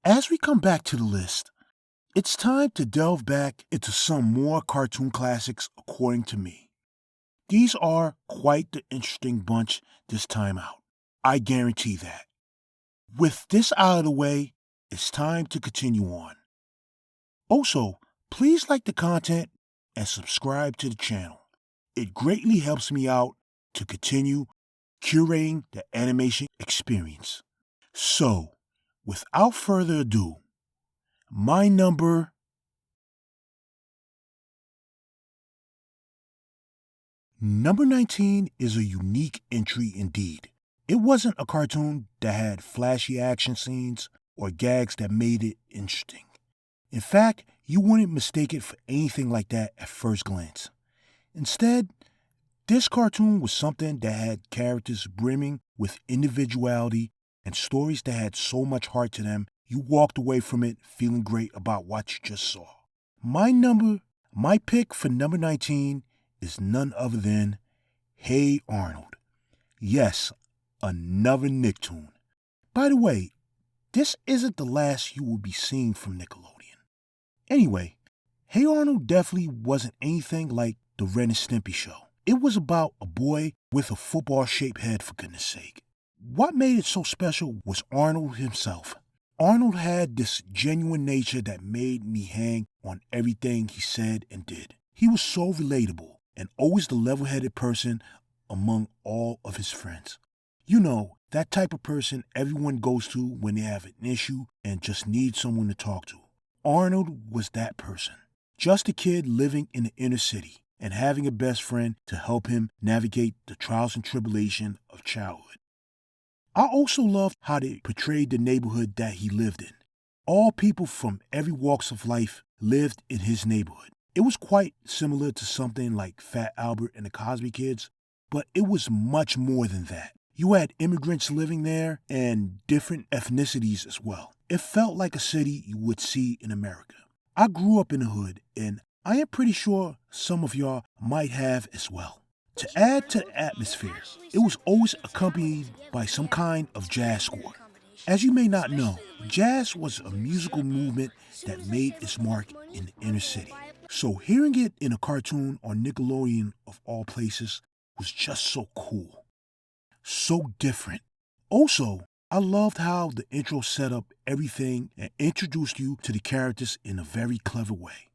As we come back to the list, it's time to delve back into some more cartoon classics according to me. These are quite the interesting bunch this time out. I guarantee that. With this out of the way, it's time to continue on. Also, please like the content and subscribe to the channel. It greatly helps me out to continue curating the animation experience. So, without further ado, my number Number 19 is a unique entry indeed. It wasn't a cartoon that had flashy action scenes or gags that made it interesting. In fact, you wouldn't mistake it for anything like that at first glance. Instead, this cartoon was something that had characters brimming with individuality and stories that had so much heart to them, you walked away from it feeling great about what you just saw. My pick for number 19 is none other than Hey Arnold. Yes, another Nicktoon. By the way, this isn't the last you will be seeing from Nickelodeon. Anyway, Hey Arnold definitely wasn't anything like the Ren and Stimpy show. It was about a boy with a football-shaped head, for goodness sake. What made it so special was Arnold himself. Arnold had this genuine nature that made me hang on everything he said and did. He was so relatable and always the level-headed person among all of his friends. You know, that type of person everyone goes to when they have an issue and just need someone to talk to. Arnold was that person. Just a kid living in the inner city and having a best friend to help him navigate the trials and tribulations of childhood. I also loved how they portrayed the neighborhood that he lived in. All people from every walks of life lived in his neighborhood. It was quite similar to something like Fat Albert and the Cosby Kids, but it was much more than that. You had immigrants living there and different ethnicities as well. It felt like a city you would see in America. I grew up in the hood, and I am pretty sure some of y'all might have as well. To add to the atmosphere, it was always accompanied by some kind of jazz score. As you may not know, jazz was a musical movement that made its mark in the inner city. So hearing it in a cartoon on Nickelodeon of all places was just so cool. So different. Also, I loved how the intro set up everything and introduced you to the characters in a very clever way.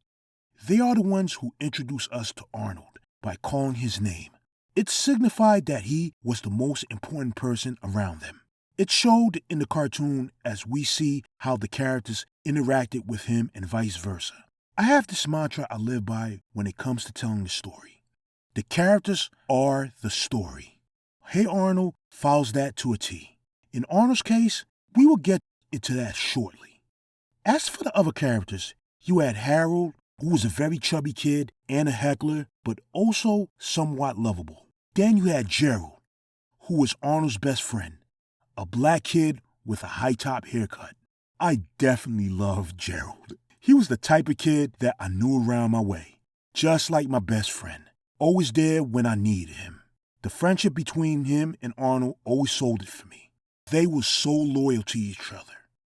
They are the ones who introduced us to Arnold by calling his name. It signified that he was the most important person around them. It showed in the cartoon as we see how the characters interacted with him and vice versa. I have this mantra I live by when it comes to telling the story. The characters are the story. Hey Arnold follows that to a T. In Arnold's case, we will get into that shortly. As for the other characters, you had Harold, who was a very chubby kid and a heckler, but also somewhat lovable. Then you had Gerald, who was Arnold's best friend, a black kid with a high-top haircut. I definitely loved Gerald. He was the type of kid that I knew around my way, just like my best friend, always there when I needed him. The friendship between him and Arnold always sold it for me. They were so loyal to each other.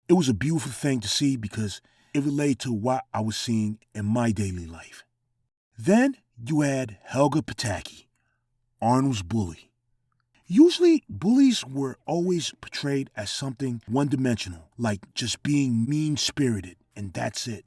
It was a beautiful thing to see because it related to what I was seeing in my daily life. Then you had Helga Pataki, Arnold's bully. Usually, bullies were always portrayed as something one-dimensional, like just being mean-spirited, and that's it.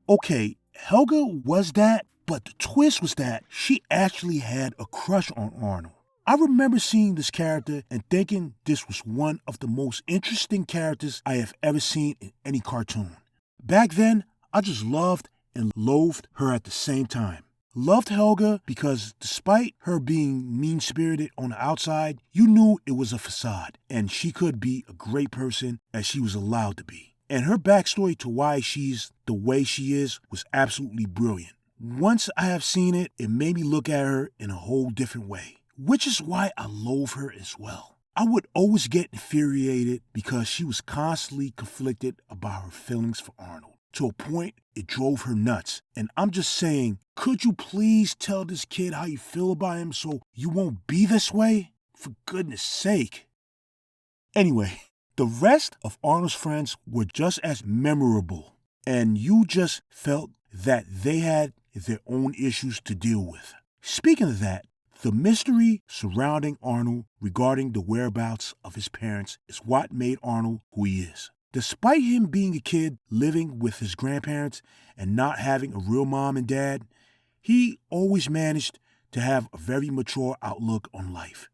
Okay, Helga was that, but the twist was that she actually had a crush on Arnold. I remember seeing this character and thinking this was one of the most interesting characters I have ever seen in any cartoon. Back then, I just loved and loathed her at the same time. Loved Helga because despite her being mean-spirited on the outside, you knew it was a facade and she could be a great person as she was allowed to be. And her backstory to why she's the way she is was absolutely brilliant. Once I have seen it, it made me look at her in a whole different way, which is why I loathe her as well. I would always get infuriated because she was constantly conflicted about her feelings for Arnold. To a point, it drove her nuts. And I'm just saying, could you please tell this kid how you feel about him so you won't be this way? For goodness sake. Anyway, The rest of Arnold's friends were just as memorable, and you just felt that they had their own issues to deal with. Speaking of that, the mystery surrounding Arnold regarding the whereabouts of his parents is what made Arnold who he is. Despite him being a kid living with his grandparents and not having a real mom and dad, he always managed to have a very mature outlook on life.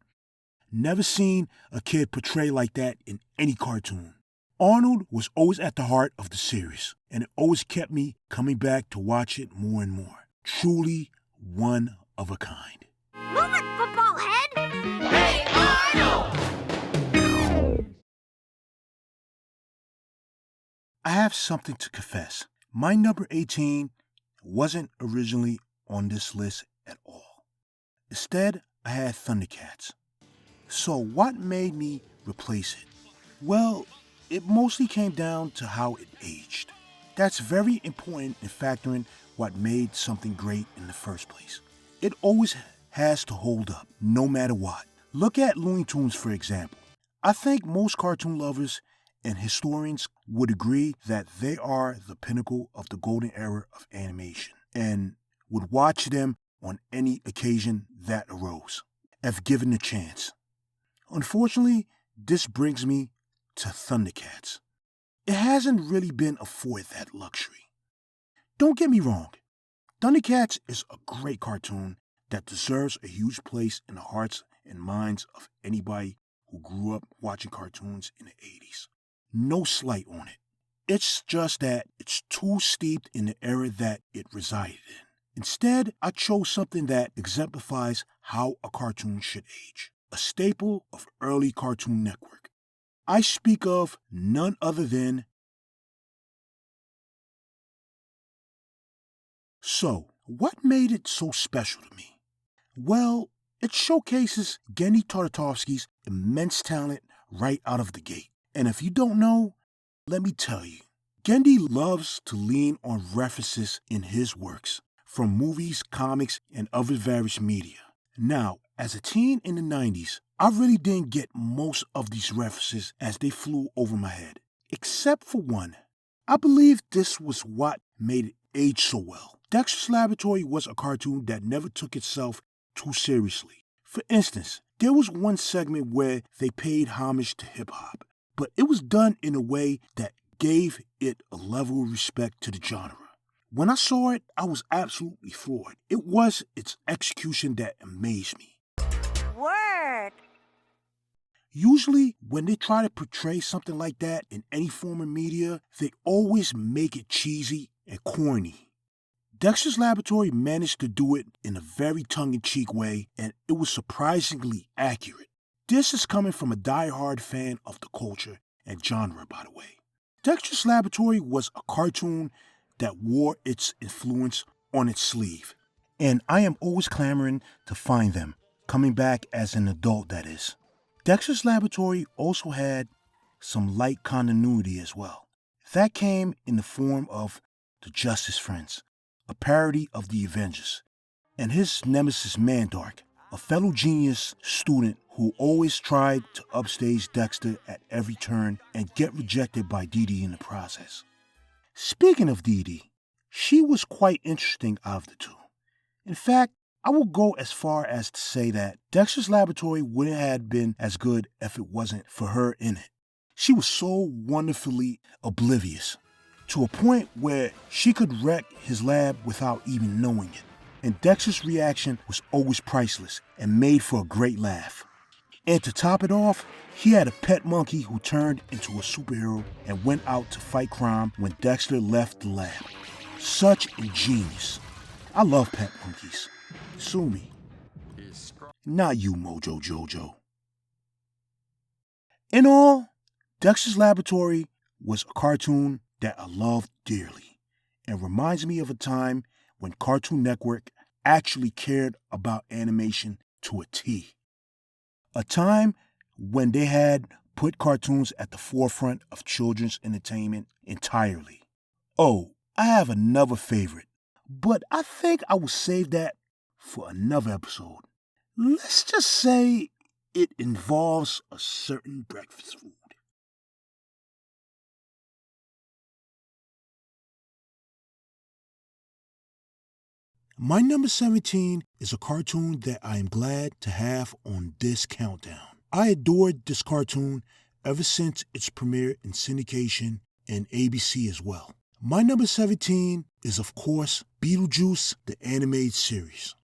Never seen a kid portray like that in any cartoon. Arnold was always at the heart of the series, and it always kept me coming back to watch it more and more. Truly one of a kind. Move it, football head! Hey, Arnold! I have something to confess. My number 18 wasn't originally on this list at all. Instead, I had Thundercats. So what made me replace it? Well, it mostly came down to how it aged. That's very important in factoring what made something great in the first place. It always has to hold up, no matter what. Look at Looney Tunes, for example. I think most cartoon lovers and historians would agree that they are the pinnacle of the golden era of animation and would watch them on any occasion that arose, if given the chance. Unfortunately, this brings me to Thundercats. It hasn't really been afforded that luxury. Don't get me wrong, Thundercats is a great cartoon that deserves a huge place in the hearts and minds of anybody who grew up watching cartoons in the 80s. No slight on it. It's just that it's too steeped in the era that it resided in. Instead, I chose something that exemplifies how a cartoon should age. A staple of early Cartoon Network. I speak of none other than... So, what made it so special to me? Well, it showcases Gendy Tartakovsky's immense talent right out of the gate. And if you don't know, let me tell you. Gendy loves to lean on references in his works, from movies, comics, and other various media. Now, as a teen in the 90s, I really didn't get most of these references as they flew over my head. Except for one. I believe this was what made it age so well. Dexter's Laboratory was a cartoon that never took itself too seriously. For instance, there was one segment where they paid homage to hip-hop, but it was done in a way that gave it a level of respect to the genre. When I saw it, I was absolutely floored. It was its execution that amazed me. Word! Usually, when they try to portray something like that in any form of media, they always make it cheesy and corny. Dexter's Laboratory managed to do it in a very tongue-in-cheek way, and it was surprisingly accurate. This is coming from a die-hard fan of the culture and genre, by the way. Dexter's Laboratory was a cartoon that wore its influence on its sleeve, and I am always clamoring to find them, coming back as an adult, that is. Dexter's Laboratory also had some light continuity as well. That came in the form of the Justice Friends, a parody of the Avengers, and his nemesis Mandark, a fellow genius student who always tried to upstage Dexter at every turn and get rejected by Dee Dee in the process. Speaking of Dee Dee, she was quite interesting out of the two. In fact, I will go as far as to say that Dexter's Laboratory wouldn't have been as good if it wasn't for her in it. She was so wonderfully oblivious, to a point where she could wreck his lab without even knowing it. And Dexter's reaction was always priceless and made for a great laugh. And to top it off, he had a pet monkey who turned into a superhero and went out to fight crime when Dexter left the lab. Such ingenious. I love pet monkeys. Sue me. Not you, Mojo Jojo. In all, Dexter's Laboratory was a cartoon that I loved dearly and reminds me of a time when Cartoon Network actually cared about animation to a T. A time when they had put cartoons at the forefront of children's entertainment entirely. Oh, I have another favorite, but I think I will save that for another episode. Let's just say it involves a certain breakfast food. My number 17 is a cartoon that I am glad to have on this countdown. I adored this cartoon ever since its premiere in syndication and ABC as well. My number 17 is, of course, Beetle Juice, the animated series.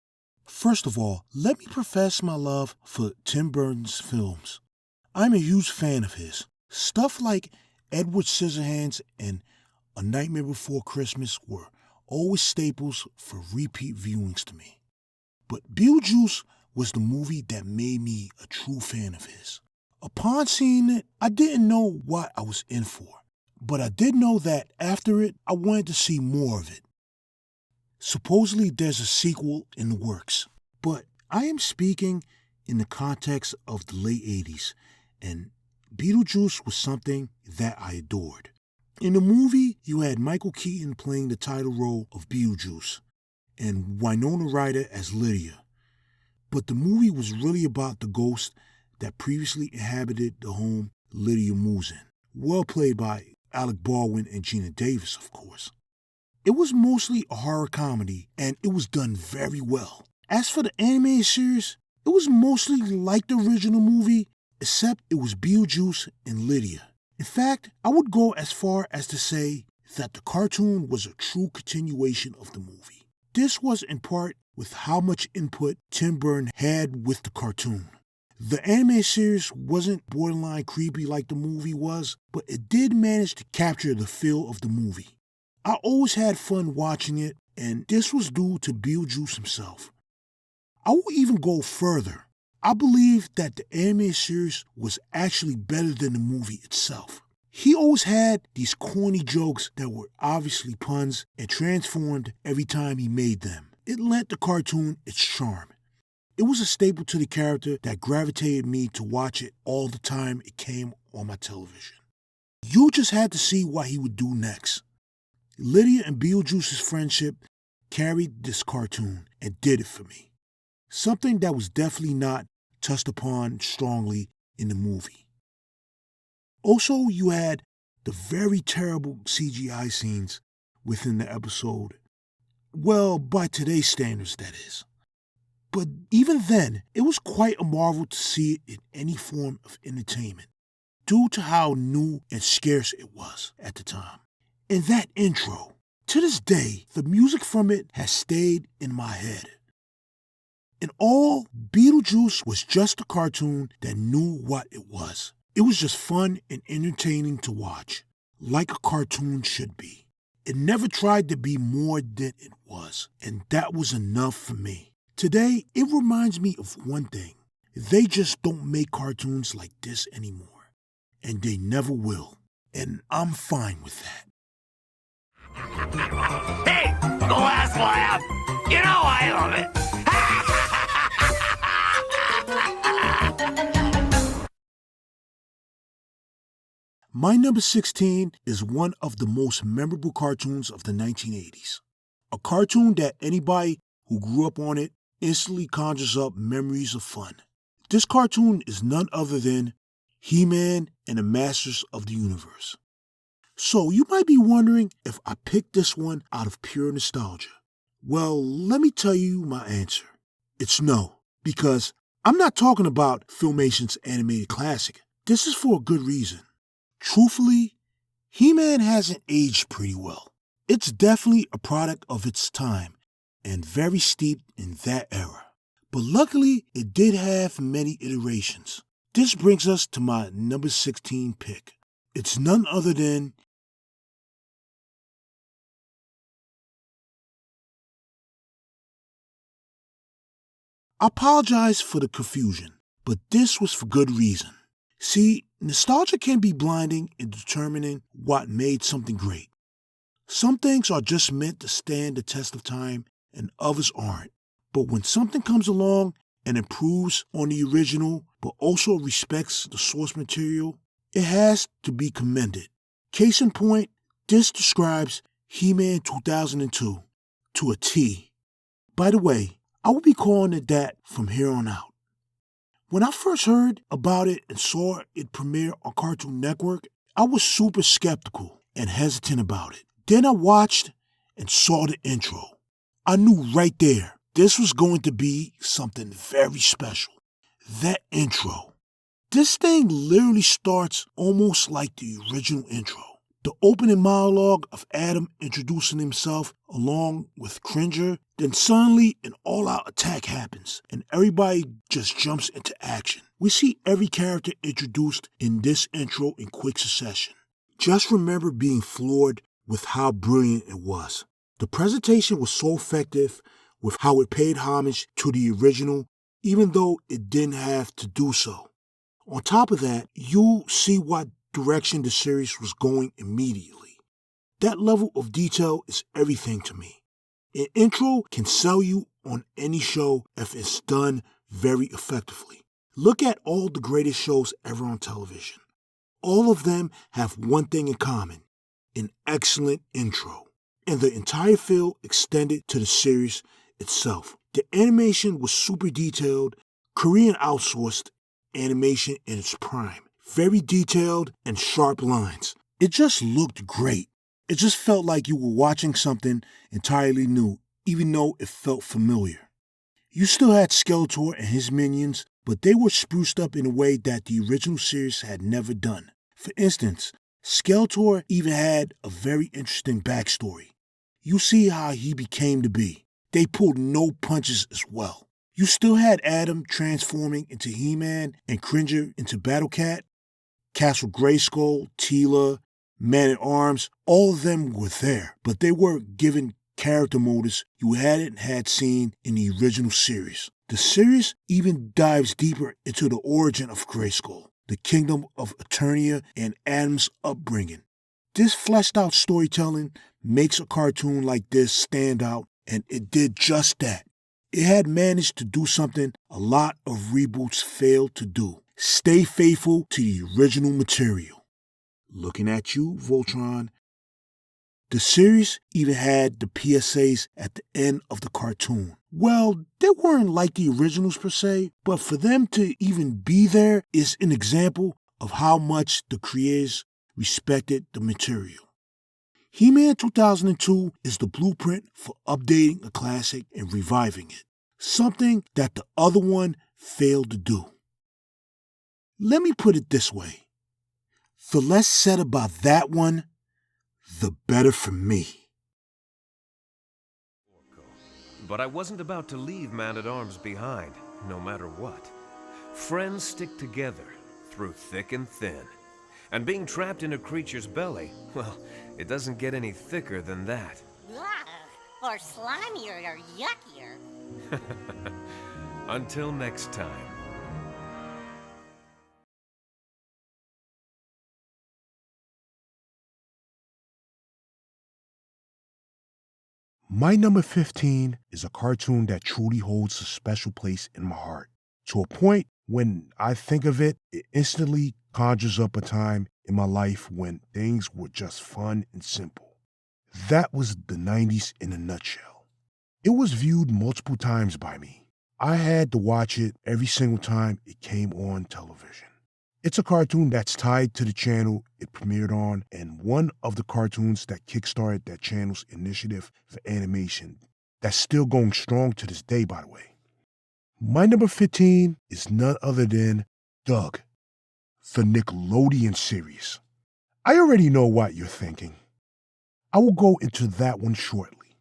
First of all, let me profess my love for Tim Burton's films. I'm a huge fan of his. Stuff like Edward Scissorhands and A Nightmare Before Christmas were always staples for repeat viewings to me. But Beetle Juice was the movie that made me a true fan of his. Upon seeing it, I didn't know what I was in for, but I did know that after it, I wanted to see more of it. Supposedly there's a sequel in the works, but I am speaking in the context of the late 80s, and Beetle Juice was something that I adored. In the movie, you had Michael Keaton playing the title role of Beetle Juice, and Winona Ryder as Lydia. But the movie was really about the ghost that previously inhabited the home Lydia moves in. Well played by Alec Baldwin and Gina Davis, of course. It was mostly a horror comedy, and it was done very well. As for the animated series, it was mostly like the original movie, except it was Beetle Juice and Lydia. In fact, I would go as far as to say that the cartoon was a true continuation of the movie. This was in part with how much input Tim Burton had with the cartoon. The anime series wasn't borderline creepy like the movie was, but it did manage to capture the feel of the movie. I always had fun watching it, and this was due to Beetle Juice himself. I will even go further. I believe that the anime series was actually better than the movie itself. He always had these corny jokes that were obviously puns and transformed every time he made them. It lent the cartoon its charm. It was a staple to the character that gravitated me to watch it all the time it came on my television. You just had to see what he would do next. Lydia and Beetle Juice's friendship carried this cartoon and did it for me. Something that was definitely not touched upon strongly in the movie. Also, you had the very terrible CGI scenes within the episode. Well, by today's standards, that is. But even then, it was quite a marvel to see it in any form of entertainment, due to how new and scarce it was at the time. And that intro, to this day, the music from it has stayed in my head. In all, Beetle Juice was just a cartoon that knew what it was. It was just fun and entertaining to watch, like a cartoon should be. It never tried to be more than it was, and that was enough for me. Today, it reminds me of one thing. They just don't make cartoons like this anymore, and they never will, and I'm fine with that. Hey, the last laugh! You know I love it! My number 16 is one of the most memorable cartoons of the 1980s. A cartoon that anybody who grew up on it instantly conjures up memories of fun. This cartoon is none other than HeMan and the Masters of the Universe. So you might be wondering if I picked this one out of pure nostalgia. Well, let me tell you my answer. It's no, because I'm not talking about Filmation's animated classic. This is for a good reason. Truthfully, HeMan hasn't aged pretty well. It's definitely a product of its time and very steeped in that era. But luckily, it did have many iterations. This brings us to my number 16 pick. It's none other than I apologize for the confusion, but this was for good reason. See, nostalgia can be blinding in determining what made something great. Some things are just meant to stand the test of time and others aren't. But when something comes along and improves on the original but also respects the source material, it has to be commended. Case in point, this describes HeMan 2002 to a T. By the way, I will be calling it that from here on out. When I first heard about it and saw it premiere on Cartoon Network, I was super skeptical and hesitant about it. Then I watched and saw the intro. I knew right there this was going to be something very special. That intro. This thing literally starts almost like the original intro. The opening monologue of Adam introducing himself along with Cringer, then suddenly an all-out attack happens and everybody just jumps into action. We see every character introduced in this intro in quick succession. Just remember being floored with how brilliant it was. The presentation was so effective with how it paid homage to the original, even though it didn't have to do so. On top of that, you see what direction the series was going immediately. That level of detail is everything to me. An intro can sell you on any show if it's done very effectively. Look at all the greatest shows ever on television. All of them have one thing in common: an excellent intro. And the entire feel extended to the series itself. The animation was super detailed, Korean outsourced animation in its prime. Very detailed and sharp lines. It just looked great. It just felt like you were watching something entirely new, even though it felt familiar. You still had Skeletor and his minions, but they were spruced up in a way that the original series had never done. For instance, Skeletor even had a very interesting backstory. You see how he became to be. They pulled no punches as well. You still had Adam transforming into HeMan and Cringer into Battle Cat. Castle Grayskull, Teela, Man-at-Arms, all of them were there, but they were given character motives you hadn't had seen in the original series. The series even dives deeper into the origin of Grayskull, the kingdom of Eternia, and Adam's upbringing. This fleshed out storytelling makes a cartoon like this stand out, and it did just that. It had managed to do something a lot of reboots failed to do: stay faithful to the original material. Looking at you, Voltron. The series even had the PSAs at the end of the cartoon. Well, they weren't like the originals per se, but for them to even be there is an example of how much the creators respected the material. HeMan 2002 is the blueprint for updating a classic and reviving it, something that the other one failed to do. Let me put it this way. The less said about that one, the better for me. But I wasn't about to leave Man-at-Arms behind, no matter what. Friends stick together through thick and thin. And being trapped in a creature's belly, well, it doesn't get any thicker than that. Ugh, or slimier or yuckier. Until next time. My number 15 is a cartoon that truly holds a special place in my heart. To a point when I think of it, it instantly conjures up a time in my life when things were just fun and simple. That was the 90s in a nutshell. It was viewed multiple times by me. I had to watch it every single time it came on television. It's a cartoon that's tied to the channel it premiered on and one of the cartoons that kickstarted that channel's initiative for animation that's still going strong to this day, by the way. My number 15 is none other than Doug, the Nickelodeon series. I already know what you're thinking. I will go into that one shortly.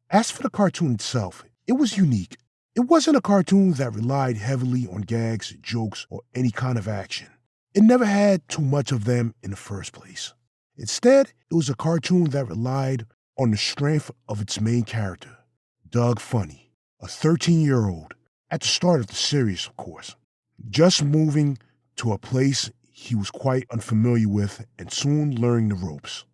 As for the cartoon itself, it was unique. It wasn't a cartoon that relied heavily on gags, jokes, or any kind of action. It never had too much of them in the first place. Instead, it was a cartoon that relied on the strength of its main character, Doug Funny, a 13-year-old, at the start of the series, of course, just moving to a place he was quite unfamiliar with and soon learning the ropes.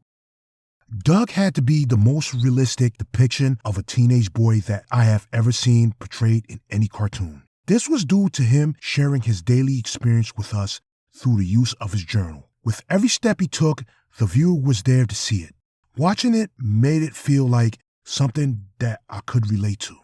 Doug had to be the most realistic depiction of a teenage boy that I have ever seen portrayed in any cartoon. This was due to him sharing his daily experience with us through the use of his journal. With every step he took, the viewer was there to see it. Watching it made it feel like something that I could relate to.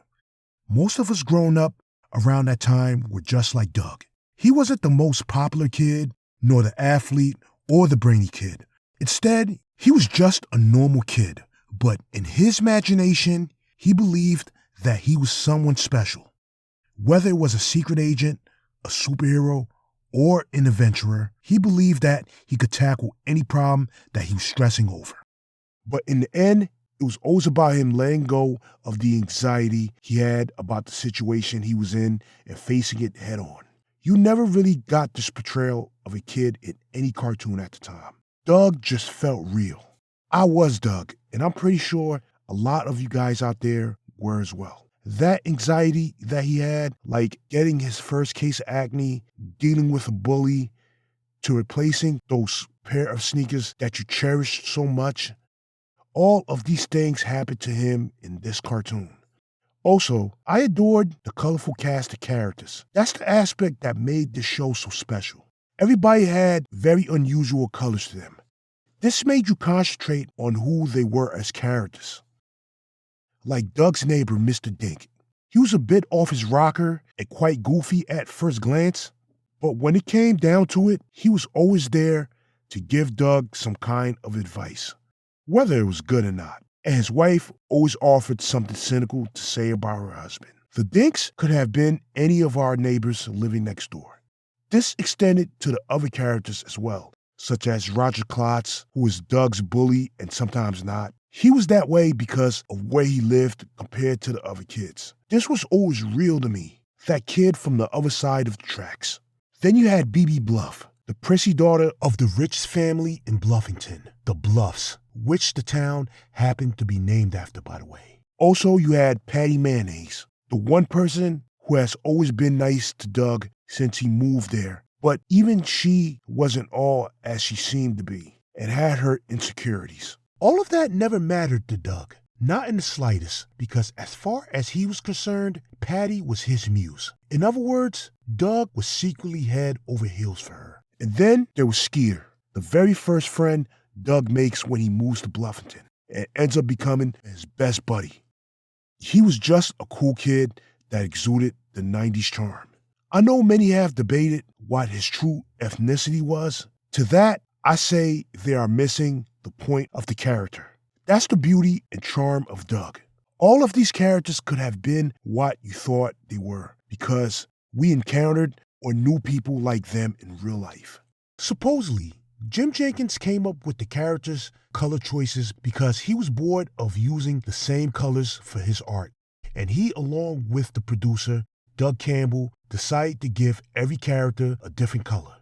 Most of us growing up around that time were just like Doug. He wasn't the most popular kid, nor the athlete or the brainy kid. Instead, he was just a normal kid, but in his imagination, he believed that he was someone special. Whether it was a secret agent, a superhero, or an adventurer, he believed that he could tackle any problem that he was stressing over. But in the end, it was always about him letting go of the anxiety he had about the situation he was in and facing it head on. You never really got this portrayal of a kid in any cartoon at the time. Doug just felt real. I was Doug, and I'm pretty sure a lot of you guys out there were as well. That anxiety that he had, like getting his first case of acne, dealing with a bully, to replacing those pair of sneakers that you cherished so much, all of these things happened to him in this cartoon. Also, I adored the colorful cast of characters. That's the aspect that made this show so special. Everybody had very unusual colors to them. This made you concentrate on who they were as characters. Like Doug's neighbor, Mr. Dink. He was a bit off his rocker and quite goofy at first glance, but when it came down to it, he was always there to give Doug some kind of advice, whether it was good or not. And his wife always offered something cynical to say about her husband. The Dinks could have been any of our neighbors living next door. This extended to the other characters as well, such as Roger Klotz, who was Doug's bully and sometimes not. He was that way because of where he lived compared to the other kids. This was always real to me, that kid from the other side of the tracks. Then you had BB Bluff, the prissy daughter of the richest family in Bluffington, the Bluffs, which the town happened to be named after, by the way. Also, you had Patty Mayonnaise, the one person who has always been nice to Doug since he moved there, but even she wasn't all as she seemed to be and had her insecurities. All of that never mattered to Doug, not in the slightest, because as far as he was concerned, Patty was his muse. In other words, Doug was secretly head over heels for her. And then there was Skeeter, the very first friend Doug makes when he moves to Bluffington and ends up becoming his best buddy. He was just a cool kid that exuded the 90s charm. I know many have debated what his true ethnicity was. To that, I say they are missing the point of the character. That's the beauty and charm of Doug. All of these characters could have been what you thought they were because we encountered or knew people like them in real life. Supposedly, Jim Jenkins came up with the characters' color choices because he was bored of using the same colors for his art, and he, along with the producer, Doug Campbell, decided to give every character a different color.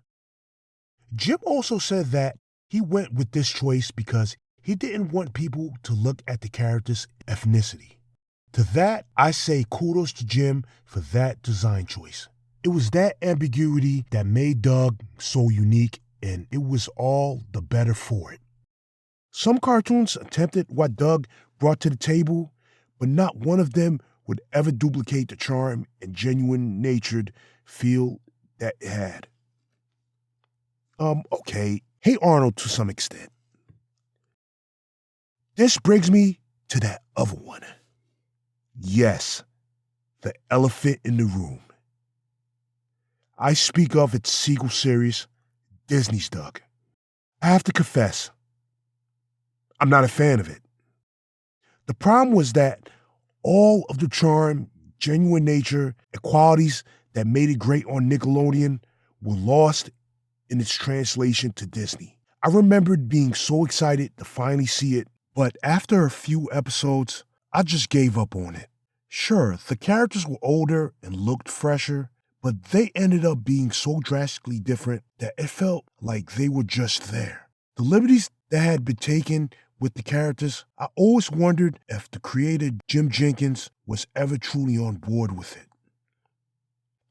Jim also said that he went with this choice because he didn't want people to look at the character's ethnicity. To that, I say kudos to Jim for that design choice. It was that ambiguity that made Doug so unique, and it was all the better for it. Some cartoons attempted what Doug brought to the table, but not one of them would ever duplicate the charm and genuine natured feel that it had. Okay, Hey Arnold to some extent. This brings me to that other one. Yes, the elephant in the room. I speak of its sequel series, Disney's Doug. I have to confess, I'm not a fan of it. The problem was that all of the charm, genuine nature, and qualities that made it great on Nickelodeon were lost in its translation to Disney. I remembered being so excited to finally see it, but after a few episodes, I just gave up on it. Sure, the characters were older and looked fresher, but they ended up being so drastically different that it felt like they were just there. The liberties that had been taken with the characters, I always wondered if the creator Jim Jenkins was ever truly on board with it.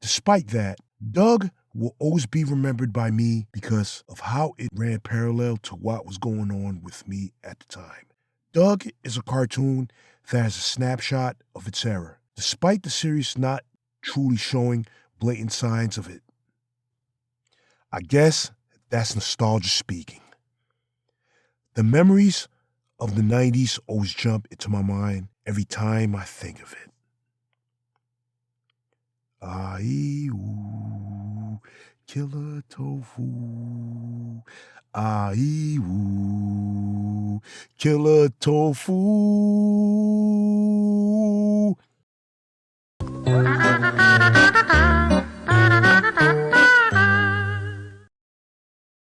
Despite that, Doug will always be remembered by me because of how it ran parallel to what was going on with me at the time. Doug is a cartoon that has a snapshot of its era, despite the series not truly showing blatant signs of it. I guess that's nostalgia speaking. The memories of the 90s always jump into my mind every time I think of it. Ai-oo, killer tofu. Ai-oo, killer tofu. Arnold!